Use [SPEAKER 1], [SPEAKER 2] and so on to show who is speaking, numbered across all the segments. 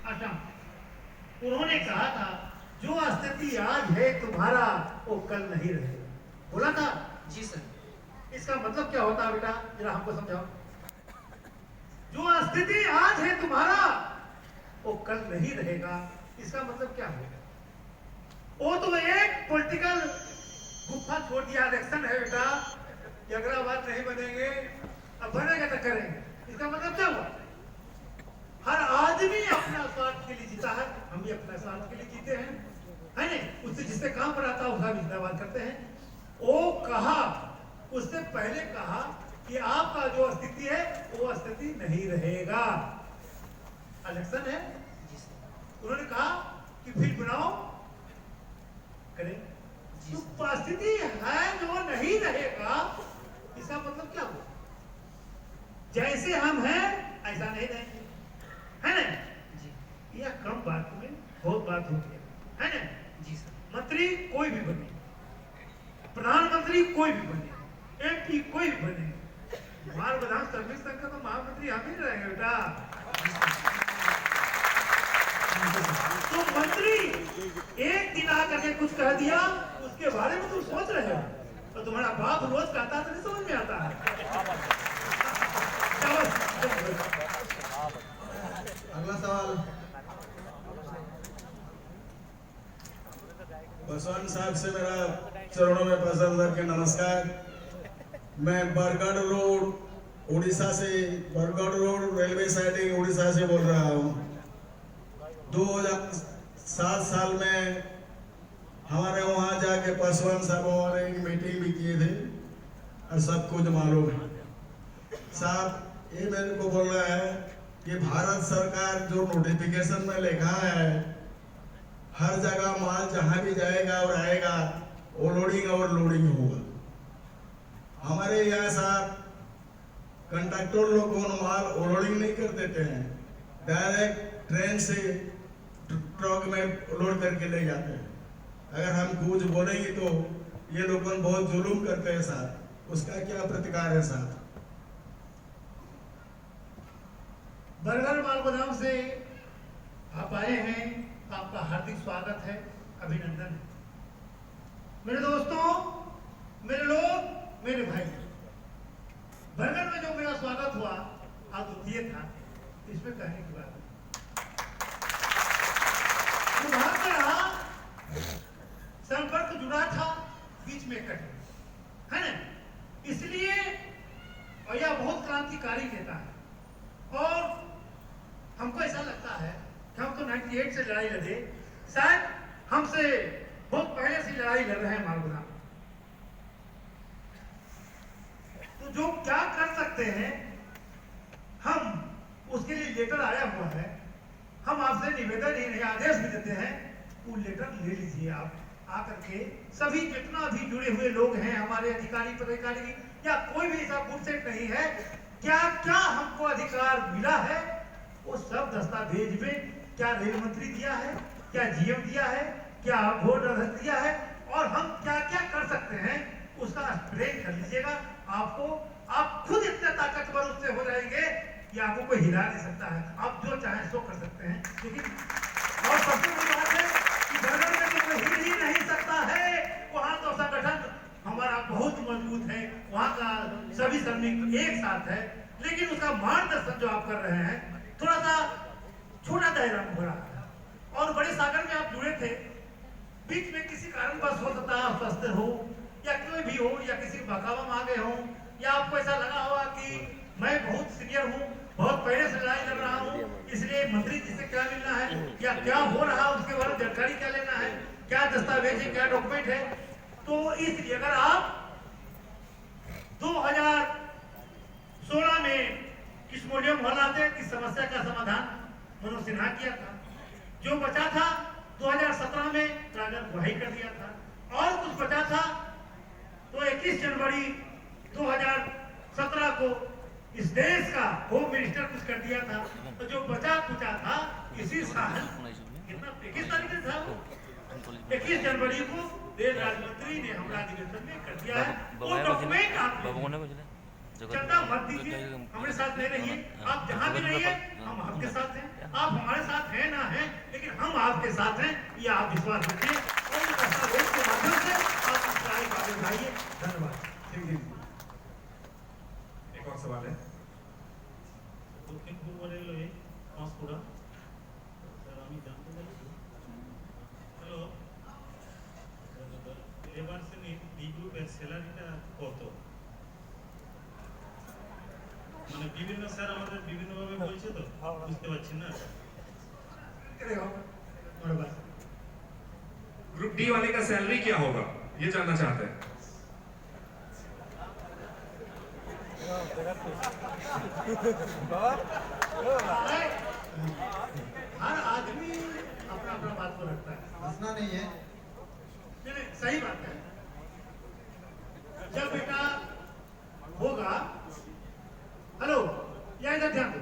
[SPEAKER 1] असम, उन्होंने कहा था जो स्थिति आज है तुम्हारा वो कल नहीं रहेगा, बोला था।
[SPEAKER 2] जी सर।
[SPEAKER 1] इसका मतलब क्या होता है बेटा, जरा हमको समझाओ। जो स्थिति आज है तुम्हारा वो कल नहीं रहेगा, इसका मतलब क्या होगा? वो तो एक पॉलिटिकल गुफा छोड़ दिया, इलेक्शन है बेटा, अग्रवाद नहीं बनेंगे, अब बनेगा तो करेंगे, इसका मतलब क्या हुआ? हर आदमी अपना स्वार्थ के लिए जीता है, हम भी अपना स्वार्थ के लिए जीते हैं, है ना? उससे जिससे काम पर आता है उसका भी जिंदाबाद करते हैं। वो कहा, उससे पहले कहा कि आपका जो स्थिति है वो स्थिति नहीं रहेगा, इलेक्शन है। उन्होंने कहा कि फिर बनाओ, करें। तो स्थिति है जो नहीं रहेगा, इसका मतलब क्या हुआ? जैसे हम हैं ऐसा नहीं रहेंगे, है ना जी? यह कम बात में बहुत बात होती है ना
[SPEAKER 2] जी सर।
[SPEAKER 1] मंत्री कोई भी बने, प्रधानमंत्री कोई भी बने, एमपी कोई भी बने, माल विधान सर्विस संघ का तो महामंत्री हम ही रहेंगे बेटा। तो मंत्री एक दिन आकर के कुछ कह दिया, उसके बारे में तुम सोच रहे हो, तो तुम्हारा बाप रोज कहता तो नहीं समझ में आता है।
[SPEAKER 3] अगला सवाल बसवान साहब से। मेरा चरणों में प्रणाम करके नमस्कार। मैं बरगढ़ रोड उड़ीसा से, Bargarh road railway siding Orissa से बोल रहा हूँ। 2007 साल में हमारे वहाँ जाके पासवान साहब हमारे एक मीटिंग भी किए थे और सब कुछ मालूम है। साहब ये मेरे को बोल रहा है कि भारत सरकार जो नोटिफिकेशन में लिखा है, हर जगह माल जहाँ भी जाएगा और आएगा वो लोडिंग और लोडिंग होगा। हमारे यहाँ साहब कंडक्टर लोग माल लोडिंग नहीं कर देते हैं, डायरेक्ट ट्रेन से ट्रक में लोड करके ले जाते हैं। अगर हम कुछ बोलेंगे तो ये लोग बहुत जुलूम करते हैं साहब, उसका क्या प्रतिकार है साहब?
[SPEAKER 1] बरगढ़ माल गोदाम से आप आए हैं, आपका हार्दिक स्वागत है, अभिनंदन है। मेरे दोस्तों, मेरे लोग, मेरे भाई, बरगढ़ में जो मेरा स्वागत हुआ अद्वितीय था, इसमें कहने की बात है। संपर्क जुड़ा था, बीच में कटे, है ना? इसलिए और यह बहुत क्रांतिकारी नेता है और हमको ऐसा लगता है कि हम तो 98 से लड़ाई लड़े, शायद हमसे बहुत पहले से लड़ाई लड़ रहे हैं मालगुना। तो जो क्या कर सकते हैं हम, उसके लिए लेटर आया हुआ है, हम आपसे निवेदन ही नहीं आदेश भी देते हैं, वो लेटर ले लीजिए आप आकर के। सभी जितना भी जुड़े हुए लोग हैं, हमारे अधिकारी पदाधिकारी या कोई भी ऐसा गुट सेट नहीं है, क्या क्या हमको अधिकार मिला है वो सब दस्तावेज में, क्या रेल मंत्री दिया है, क्या जीएम दिया है, क्या बोर्ड अध्यक्ष दिया है, और हम क्या क्या कर सकते हैं उसका एक्सप्लेन कर लीजिएगा। आपको आप खुद इतने ताकतवर उससे हो जाएंगे कि आपको कोई हिला नहीं सकता है, आप जो चाहें सो कर सकते हैं। लेकिन और सबसे बड़ी बात है कि बरगढ़ में तो कोई हिल ही नहीं सकता है, वहाँ तो संगठन हमारा बहुत मजबूत है, वहाँ का सभी श्रमिक एक साथ है, लेकिन उसका मार्गदर्शन जो आप कर रहे हैं थोड़ा सा छोटा दायरा में हो रहा है। और बड़े सागर में आप जुड़े थे, बीच में किसी कारणवश हो सकता है स्वस्थ हो या कोई भी हो या किसी बहकावा में आ गए हो, या आपको ऐसा लगा होगा कि मैं बहुत सीनियर हूँ, बहुत पहले से लड़ाई लड़ रहा हूँ, इसलिए मंत्री जी से क्या मिलना है या क्या हो रहा है उसके बारे में जानकारी क्या लेना है, क्या दस्तावेज है, क्या डॉक्यूमेंट है। तो इसलिए अगर आप 2016 में किस्मोडियम हॉलाते की समस्या का समाधान मनोज सिन्हा किया था, जो बचा था 2017 में राजन गुहाई कर दिया था, और कुछ बचा था तो 21 जनवरी 2017 को इस देश का होम मिनिस्टर कुछ कर दिया था। तो जो बचा कुचा था इसी साल कितना 21 तारीख से था, 21 जनवरी को रेल राज्य मंत्री ने हमारा निवेदन में कर दिया है। वो डॉक्यूमेंट आप चिंता मत दीजिए, हमारे साथ नहीं रहिए, आप जहाँ भी रहिए हम आपके साथ हैं, आप हमारे साथ हैं ना आपके साथ हैं, ये आप विश्वास रखिए और इस दस्तावेज के माध्यम से आप इस लड़ाई को आगे बढ़ाइए। धन्यवाद।
[SPEAKER 4] ठीक है। एक और सवाल है।
[SPEAKER 5] দক্ষিণ পূর্ব রেলওয়ে পাঁশকুড়া স্যার আমি জানতে চাইছি হ্যালো লেবার শ্রেণীর বি গ্রুপের স্যালারিটা কত মানে বিভিন্ন স্যার আমাদের বিভিন্নভাবে বলছে তো বুঝতে পারছি না
[SPEAKER 1] धन्यवाद।
[SPEAKER 4] ग्रुप डी वाले का सैलरी क्या होगा ये जानना चाहते हैं।
[SPEAKER 1] हर आदमी अपना अपना बात को रखता है,
[SPEAKER 3] हंसना नहीं है।
[SPEAKER 1] नहीं, सही बात है। जब बेटा होगा, हेलो यह इधर ध्यान दो,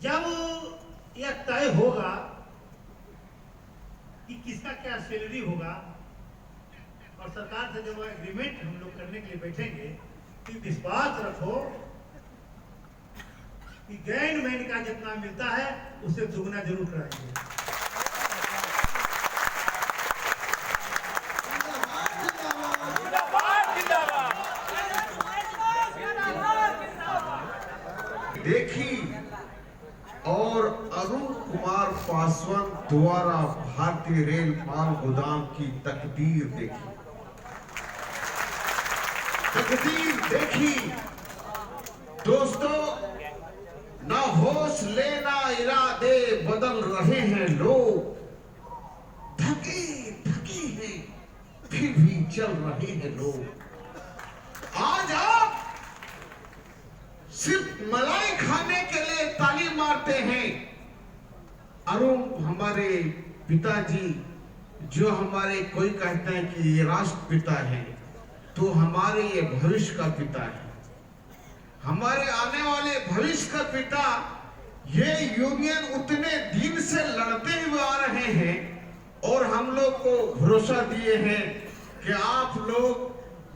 [SPEAKER 1] जब यह तय होगा कि किसका क्या सैलरी होगा और सरकार से जब एग्रीमेंट हम लोग करने के लिए बैठेंगे तो विश्वास रखो कि गैंड मैन का जितना मिलता है उससे दुगना जरूर कराएंगे।
[SPEAKER 3] देखी और अरुण कुमार पासवान द्वारा भारतीय रेल माल गोदाम की तकदीर देखी, तकदीर देखी। दोस्तों, ना होश लेना इरादे बदल रहे हैं लोग, थके थके हैं फिर भी चल रहे हैं लोग। आज आप सिर्फ मलाई खाने के लिए ताली मारते हैं। अरुण हमारे पिताजी, जो हमारे कोई कहते हैं कि ये राष्ट्रपिता है, तो हमारे ये भविष्य का पिता है, हमारे आने वाले भविष्य का पिता। ये यूनियन उतने दिन से लड़ते हुए आ रहे हैं और हम लोग को भरोसा दिए हैं कि आप लोग,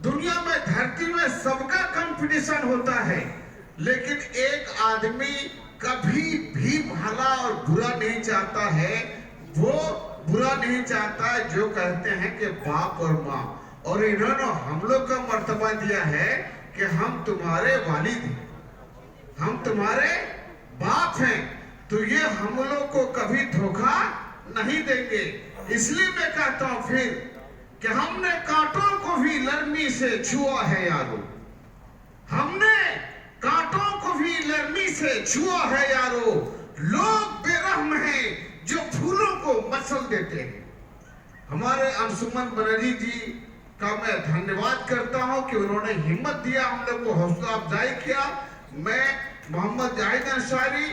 [SPEAKER 3] दुनिया में धरती में सबका कंपटीशन होता है, लेकिन एक आदमी कभी भी भला और बुरा नहीं चाहता है। वो बुरा नहीं चाहता है जो कहते हैं कि बाप और माँ, और इन्होंने हम लोग का मर्तबा दिया है कि हम तुम्हारे वालिद हैं, हम तुम्हारे बाप हैं, तो ये हम लोग को कभी धोखा नहीं देंगे। इसलिए मैं कहता हूं फिर कि हमने कांटों को भी नरमी से छुआ है यारो, हमने कांटों को भी नरमी से छुआ है यारो। लोग बेरहम हैं जो फूलों को मसल देते हैं। हमारे अंशुमन बनर्जी जी का मैं धन्यवाद करता हूं कि उन्होंने हिम्मत दिया, हम लोग को हौसला अफजाई किया। मैं मोहम्मद जाहिद अंसारी,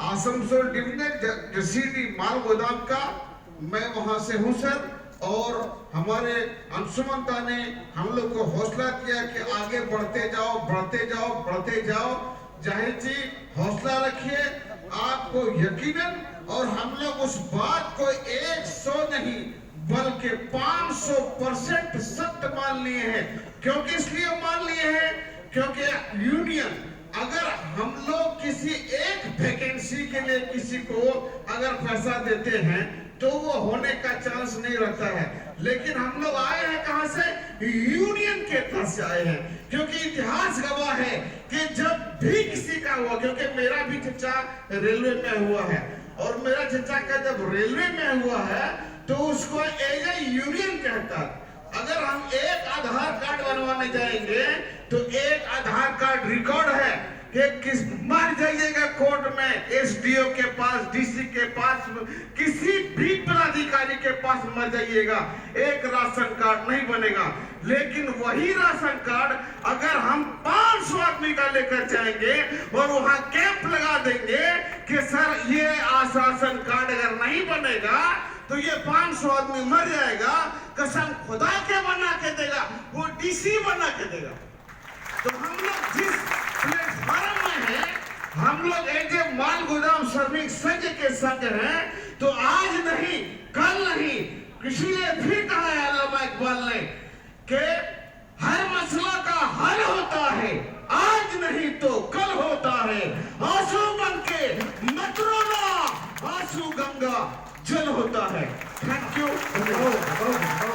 [SPEAKER 3] आसनसोल डिवीजन जसीडी माल गोदाम का मैं वहां से हूं सर, और हमारे अंशुमनता ने हम लोग को हौसला किया कि आगे बढ़ते जाओ बढ़ते जाओ बढ़ते जाओ। जाहिर जी हौसला रखिए, आपको यकीनन, और हम लोग उस बात को 100 नहीं बल्कि 500% सत्य मान लिए हैं। क्योंकि इसलिए मान लिए हैं क्योंकि यूनियन, अगर हम लोग किसी एक वैकेंसी के लिए किसी को अगर पैसा देते हैं तो वो होने का चांस नहीं रहता है, लेकिन हम लोग आए हैं कहां से? यूनियन के तरफ से आए हैं। क्योंकि इतिहास गवाह है कि जब भी किसी का हुआ, क्योंकि मेरा भी चचा रेलवे में हुआ है, और मेरा चचा का जब रेलवे में हुआ है तो उसको एज ए यूनियन कहता। अगर हम एक आधार कार्ड बनवाने जाएंगे तो एक आधार कार्ड रिकॉर्ड है कि किस मर जाइएगा कोर्ट में, एसडीओ के पास, डीसी के पास, किसी भी पदाधिकारी के पास मर जाइएगा, एक राशन कार्ड नहीं बनेगा। लेकिन वही राशन कार्ड अगर हम 500 आदमी का लेकर जाएंगे और वहां कैंप लगा देंगे कि सर ये राशन कार्ड अगर नहीं बनेगा तो ये 500 आदमी मर जाएगा, कसम खुदा के बना के देगा, वो डीसी बना के देगा। तो हम लोग जिस प्लेटफॉर्म में हैं, हम लोग एक माल गोदाम श्रमिक संघ के संग हैं, तो आज नहीं कल नहीं, इसीलिए फिर कहा है अल्लामा इकबाल ने कि हर मसला का हल होता है, आज नहीं तो कल होता है। आंसू बन के मत रोना,
[SPEAKER 6] आंसू गंगा जल होता है। Thank you.